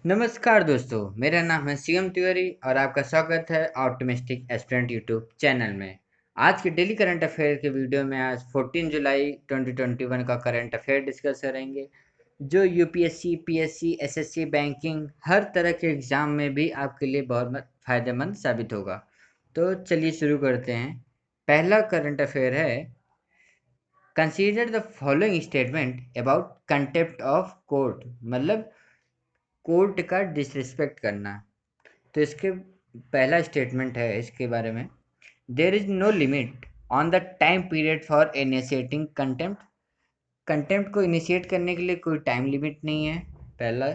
नमस्कार दोस्तों, मेरा नाम है सीएम तिवारी और आपका स्वागत है ऑप्टिमिस्टिक एस्पिरेंट यूट्यूब चैनल में। आज के डेली करंट अफेयर के वीडियो में आज 14 जुलाई 2021 का करंट अफेयर डिस्कस करेंगे, जो यूपीएससी, पीएससी, एसएससी, बैंकिंग हर तरह के एग्जाम में भी आपके लिए बहुत फायदेमंद साबित होगा। तो चलिए शुरू करते हैं। पहला करंट अफेयर है, consider the following statement about contempt of court, मतलब कोर्ट का डिसरिस्पेक्ट करना। तो इसके पहला स्टेटमेंट है इसके बारे में, there is no limit on the time period for initiating contempt. Contempt को इनिशिएट करने के लिए कोई टाइम लिमिट नहीं है, पहला।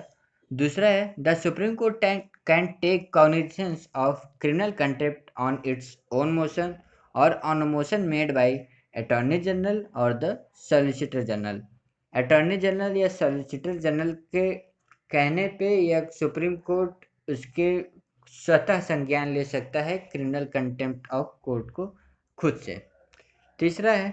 दूसरा है, the supreme court can take cognizance of criminal contempt on its own motion और on a motion made by attorney general और the solicitor general. Attorney general या सॉलिसिटर जनरल के कहने पे या सुप्रीम कोर्ट उसके स्वतः संज्ञान ले सकता है क्रिमिनल कंटेम्प्ट ऑफ कोर्ट को खुद से। तीसरा है,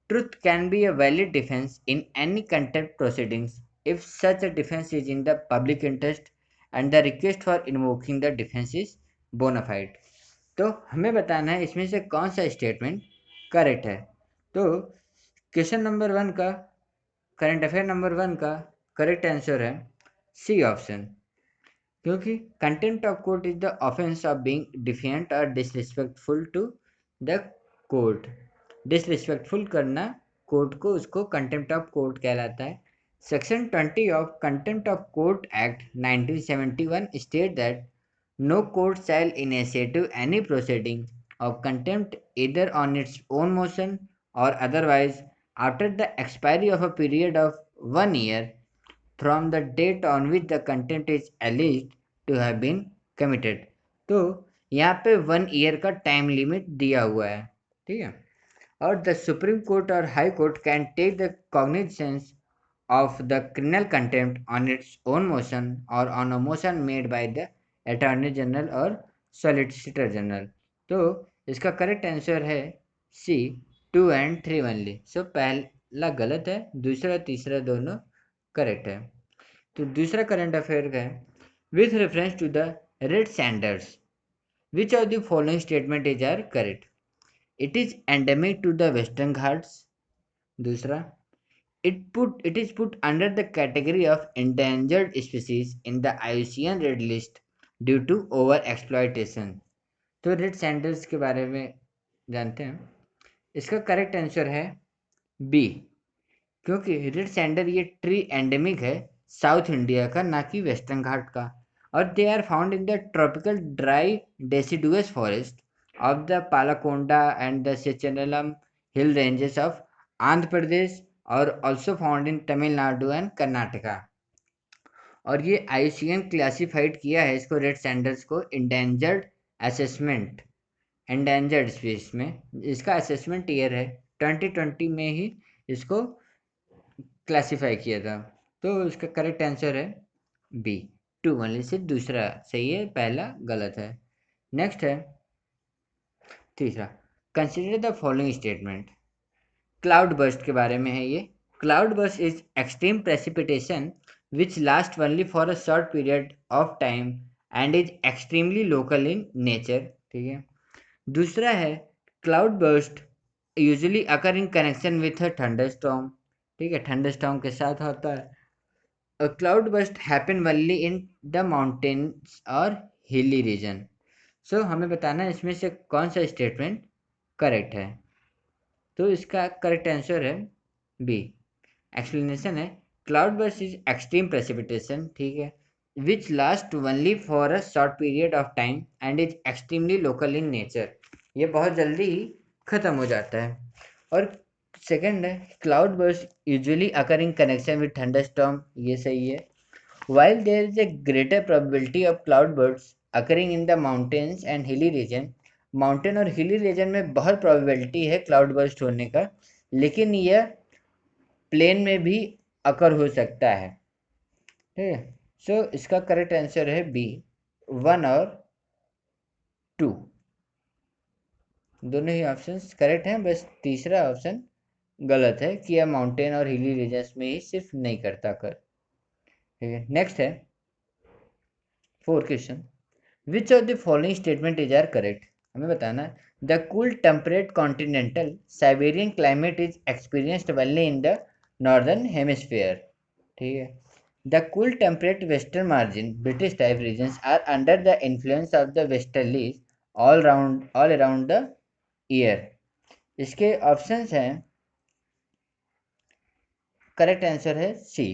truth can be a valid defence in any contempt proceedings if such a defence is in the public interest and the request for invoking the defence is bona fide. तो हमें बताना है इसमें से कौन सा स्टेटमेंट करेक्ट है। तो क्वेश्चन नंबर वन का, करंट अफेयर नंबर वन का करेक्ट आंसर है सी ऑप्शन, क्योंकि contempt of court is the offence of being defiant और disrespectful to the court. Disrespectful करना कोर्ट को, उसको कंटेम्प्ट ऑफ कोर्ट कहलाता है। Section 20 of contempt of court act 1971 state that no court shall initiative any proceeding of contempt either on its own motion और otherwise after the expiry of a period of 1 year from the date on which the contempt is alleged to have been committed। तो यहाँ पे 1 year का time limit दिया हुआ है, ठीक है। और द सुप्रीम कोर्ट और High Court can take the cognizance of the criminal contempt on its own motion or on a motion made by the attorney general और solicitor general। तो इसका करेक्ट आंसर है सी, 2 and 3 ओनली। सो पहला गलत है, दूसरा तीसरा दोनों करेक्ट है। तो दूसरा करंट अफेयर है, with reference to the red sanders which of the following statement is are correct. It is endemic to the Western Ghats. दूसरा, it is put under the category of endangered species in the IUCN Red List due to over exploitation। तो red sandals के बारे में जानते हैं। इसका correct answer है B, क्योंकि रेड सैंडल ये ट्री एंडेमिक है साउथ इंडिया का, ना कि वेस्टर्न घाट का। और they are found in the tropical dry deciduous forest of the Palakonda and the Seshachalam hill ranges of Andhra Pradesh और also found in Tamil Nadu and Karnataka. और ये आईयूसीएन क्लासिफाइड किया है इसको, रेड सैंडल्स को, इंडेंजर्ड असेसमेंट, एंडेंजर्ड स्पीसीज में। इसका असेसमेंट ईयर है 2020 में ही इसको क्लासिफाई किया था। तो इसका करेक्ट आंसर है बी, 2 ओनली से दूसरा सही है, पहला गलत है। नेक्स्ट है तीसरा, consider the following statement. Cloud burst के बारे में है ये। Cloud burst is extreme precipitation which last only for a short period of time and is extremely local in nature, ठीक है। दूसरा है, cloud burst usually occur in connection with a thunderstorm, ठीक है, थंडरस्टॉर्म के साथ होता है। A cloud burst happen only in the mountains और hilly region। सो हमें बताना है इसमें से कौन सा स्टेटमेंट करेक्ट है। तो इसका करेक्ट आंसर है बी। एक्सप्लेनेशन है, cloud burst is extreme precipitation, ठीक है, which last only for a short period of time and is extremely local in nature. ये बहुत जल्दी ही खत्म हो जाता है। और सेकंड है, cloud burst usually occur in connection with thunderstorm, ये सही है। While there is a greater probability of cloudbursts occurring in the mountains and hilly region, mountain और हिली रीजन में बहुत प्रोबेबिलिटी है क्लाउड बर्स्ट होने का, लेकिन यह प्लेन में भी अकर हो सकता है, ठीक है। सो इसका करेक्ट आंसर है बी, 1 और 2, दोनों ही ऑप्शन करेक्ट हैं, बस तीसरा ऑप्शन गलत है कि यह माउंटेन और हिली रीजन्स में ही सिर्फ नहीं करता कर, ठीक है। नेक्स्ट है, four question, which of the following statement is are correct. हमें बताना है the cool temperate continental Siberian climate is experienced only in the northern hemisphere. ठीक है। The cool temperate western margin British type regions are under the influence of the westerlies all around the year. इसके options हैं, correct answer है C.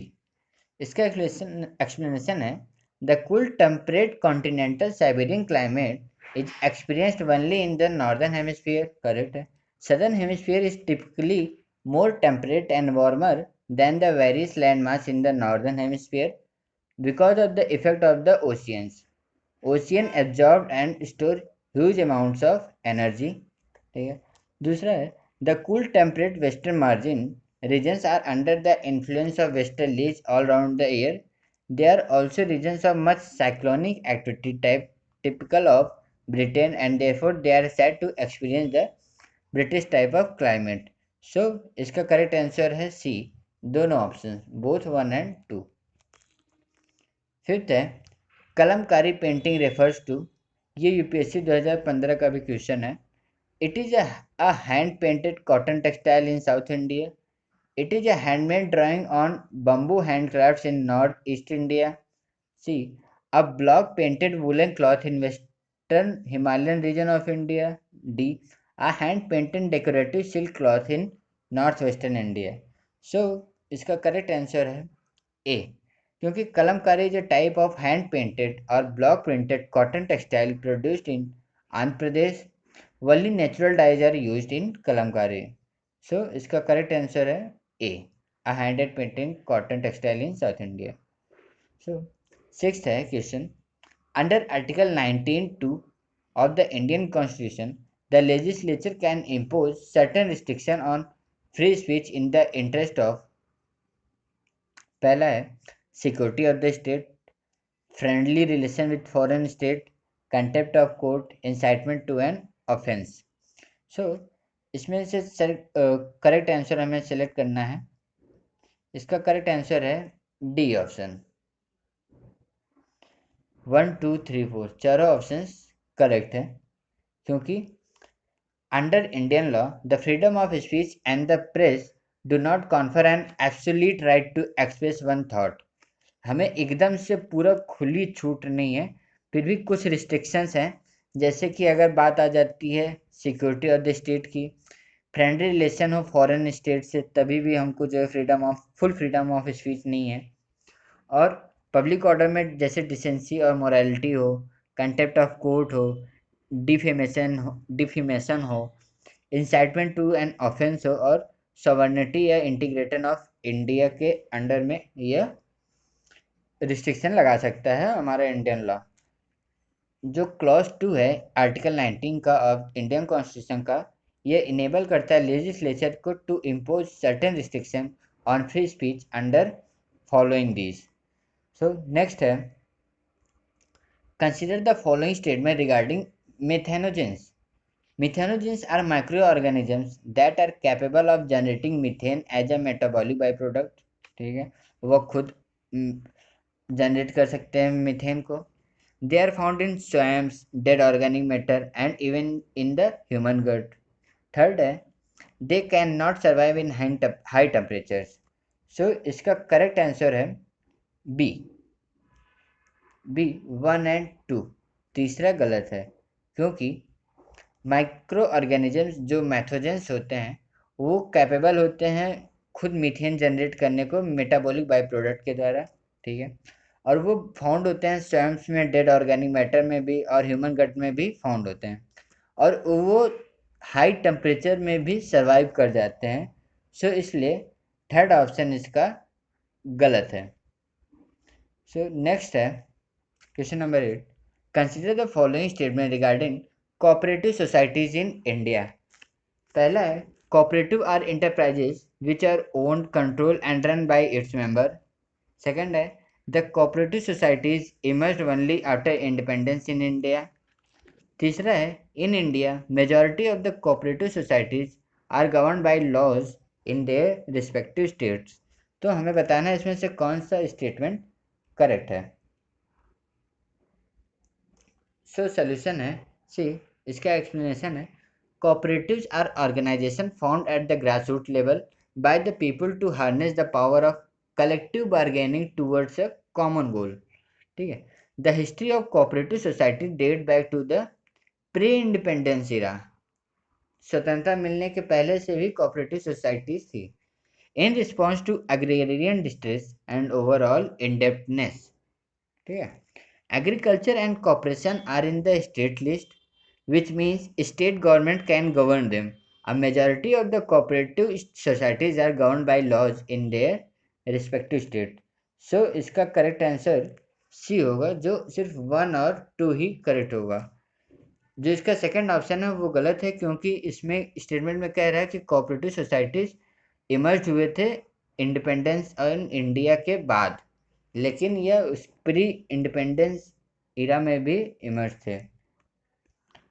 इसका explanation है the cool temperate continental Siberian climate is experienced only in the northern hemisphere. Correct है। Southern hemisphere is typically more temperate and warmer than the various landmass in the northern hemisphere because of the effect of the oceans. Ocean absorb and store huge amounts of energy. ठीक है। दूसरा है the cool temperate western margin regions are under the influence of westerlies all around the year. They are also regions of much cyclonic activity type typical of Britain, and therefore they are said to experience the British type of climate. So इसका correct answer है सी, दोनों option both 1 and 2। Fifth है Kalamkari painting refers to, ये UPSC 2015 का भी question है। It is a hand painted cotton textile in south India. It is a handmade drawing on bamboo handcrafts in north east India. C, a block painted woolen cloth in western Himalayan region of India. D, a hand painted decorative silk cloth in northwestern India. So इसका correct answer है A, क्योंकि Kalamkari is a type of hand painted और block printed cotton textile produced in Andhra Pradesh. only natural dyes are used in Kalamkari. So इसका correct answer है A, a handed painting cotton textile in South India. So sixth है question, under article 19(2) of the Indian Constitution, the legislature can impose certain restriction on free speech in the interest of, पहला है security of the state, friendly relation with foreign state, contempt of court, incitement to an offence. So इसमें से sir correct answer हमें select करना है। इसका correct answer है D option, 1 2 3 4 चारों ऑप्शंस करेक्ट है, क्योंकि under Indian law the freedom of speech and the press do not confer an absolute right to express one thought. हमें एकदम से पूरा खुली छूट नहीं है, फिर भी कुछ रिस्ट्रिक्शंस हैं। जैसे कि अगर बात आ जाती है सिक्योरिटी ऑफ द स्टेट की, फ्रेंडली रिलेशन हो फॉरेन स्टेट से, तभी भी हमको जो है फुल फ्रीडम ऑफ स्पीच नहीं है। और पब्लिक ऑर्डर में जैसे डिसेंसी और मोरालिटी हो, कंटेप्ट ऑफ कोर्ट हो, डिफेमेशन हो, इंसाइटमेंट टू एन ऑफेंस हो, और सॉवर्निटी या इंटीग्रेशन ऑफ इंडिया के अंडर में यह रिस्ट्रिक्शन लगा सकता है हमारा इंडियन लॉ। जो क्लॉज 2 है आर्टिकल 19 का ऑफ इंडियन कॉन्स्टिट्यूशन का, ये इनेबल करता है लेजिस्लेचर को to impose certain restriction on free speech under following these. So next है consider the following statement regarding methanogens. Methanogens are microorganisms that are capable of generating methane as a metabolic byproduct। ठीक है, वो खुद generate कर सकते हैं methane को। They are found in swamps, dead organic matter and even in the human gut. Third है they can not survive in high temperatures. So इसका करेक्ट आंसर है बी, 1 and 2। तीसरा गलत है, क्योंकि माइक्रो ऑर्गेनिजम्स जो मैथोजेंस होते हैं वो कैपेबल होते हैं खुद मीथेन जनरेट करने को मेटाबॉलिक बाई प्रोडक्ट के द्वारा। ठीक है, और वो फाउंड होते हैं स्टैम्प्स में, डेड ऑर्गेनिक मैटर में भी, और ह्यूमन गट में भी फाउंड होते हैं, और वो हाई टेम्परेचर में भी सर्वाइव कर जाते हैं। सो इसलिए थर्ड ऑप्शन इसका गलत है। सो नेक्स्ट है question number 8, consider the following statement regarding cooperative societies in India. पहला है cooperative are enterprises which are owned, control and run by its member. Second है the cooperative societies emerged only after independence in India. तीसरा है in India majority of the cooperative societies are govern by laws in their respective states. तो हमें बताना है इसमें से कौन सा स्टेटमेंट करेक्ट है। सो सोल्यूशन है, सी इसका एक्सप्लेनेशन है, cooperatives are organization formed at the grassroots level by the people to harness the power of collective bargaining towards a common goal. ठीक है, the history of cooperative society date back to the pre independence era. स्वतंत्रता मिलने के पहले से भी cooperative societies थी, in response to agrarian distress and overall indebtedness. ठीक है, agriculture and corporation are in the state list, which means state government can govern them. A majority of the cooperative societies are governed by laws in their respective state. So इसका correct answer C होगा, जो सिर्फ 1 और 2 ही correct होगा। जो इसका second option है वो गलत है, क्योंकि इसमें स्टेटमेंट में कह रहा है कि कोऑपरेटिव सोसाइटीज इमर्ज हुए थे इंडिपेंडेंस इन इंडिया के बाद, लेकिन यह उस प्री इंडिपेंडेंस इरा में भी इमर्ज थे।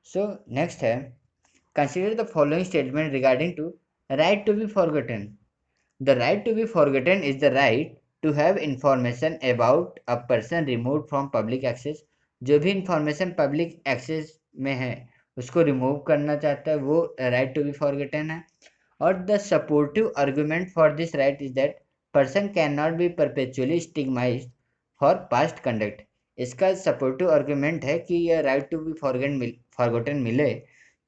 सो नेक्स्ट है, consider the following statement regarding to right to be forgotten. The right to be forgotten is the right to have information about a person remove from public access. जो भी information public access में है उसको remove करना चाहता है वो right to be forgotten है। और the supportive argument for this right is that person can not be perpetually stigmatised for past conduct. इसका सपोर्टिव आर्गुमेंट है कि यह राइट टू बी फॉरगॉटन मिले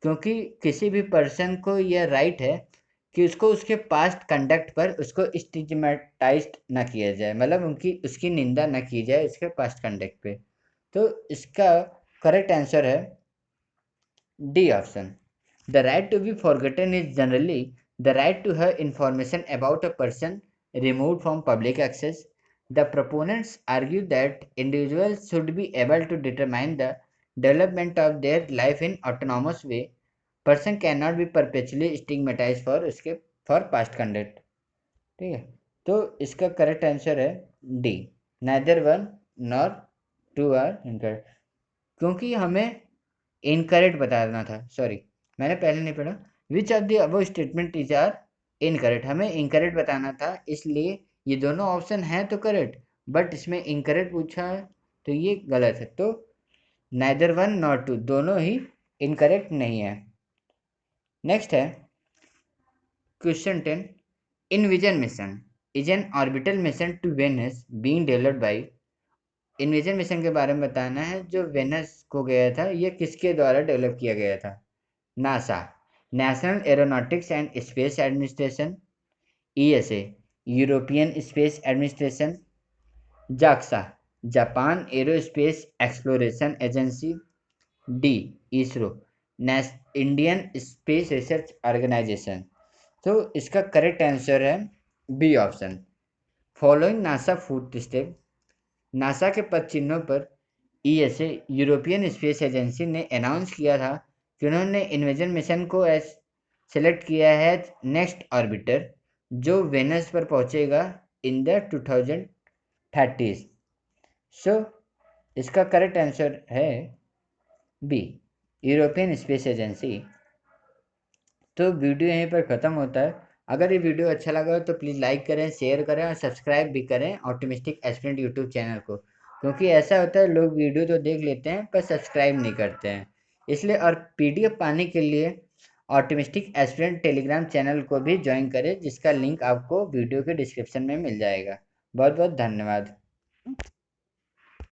क्योंकि किसी भी पर्सन को यह राइट है कि उसको उसके पास्ट कंडक्ट पर उसको स्टिग्मेटाइज्ड ना किया जाए, मतलब उसकी निंदा ना की जाए उसके पास्ट कंडक्ट पे। तो इसका करेक्ट आंसर है D option. The right to be forgotten is generally the right to have information about a person removed from public access. The proponents argue that individuals should be able to determine the development of their life in autonomous way. Person cannot be perpetually stigmatized for past conduct. ठीक है, तो इसका correct answer है D, neither one nor two are incorrect, क्योंकि हमें incorrect बताना था। Sorry, मैंने पहले नहीं पढ़ा। Which of the above statement is are incorrect, हमें इनकरेक्ट बताना था, इसलिए ये दोनों ऑप्शन हैं तो करेक्ट, बट इसमें इनकरेक्ट पूछा है तो ये गलत है। तो नाइदर वन नॉट टू, दोनों ही इनकरेक्ट नहीं है। नेक्स्ट है question 10, EnVision mission is an orbital mission to Venus being developed by. EnVision mission के बारे में बताना है, जो वेनस को गया था ये किसके द्वारा डेवलप किया गया था। NASA, National Aeronautics and Space Administration, ESA, European Space Administration, JAXA, Japan Aerospace Exploration Agency, D ISRO, Indian Space Research Organisation. तो इसका करेक्ट आंसर है B option. Following NASA footstep, NASA के पद चिन्हों पर ईएसए यूरोपियन स्पेस एजेंसी ने announce किया था कि उन्होंने इन्वेजन मिशन को सेलेक्ट किया है नेक्स्ट ऑर्बिटर, जो वेनस पर पहुंचेगा इन द 2030। सो इसका करेक्ट आंसर है बी, यूरोपियन स्पेस एजेंसी। तो वीडियो यहीं पर ख़त्म होता है। अगर ये वीडियो अच्छा लगा हो तो प्लीज़ लाइक करें, शेयर करें और सब्सक्राइब भी करें ऑप्टिमिस्टिक एस्पिरेंट यूट्यूब चैनल को, क्योंकि ऐसा होता है लोग वीडियो तो देख लेते हैं पर सब्सक्राइब नहीं करते हैं इसलिए। और पीडीएफ पाने के लिए ऑप्टिमिस्टिक एस्पिरेंट टेलीग्राम चैनल को भी ज्वाइन करें, जिसका लिंक आपको वीडियो के डिस्क्रिप्शन में मिल जाएगा। बहुत बहुत धन्यवाद।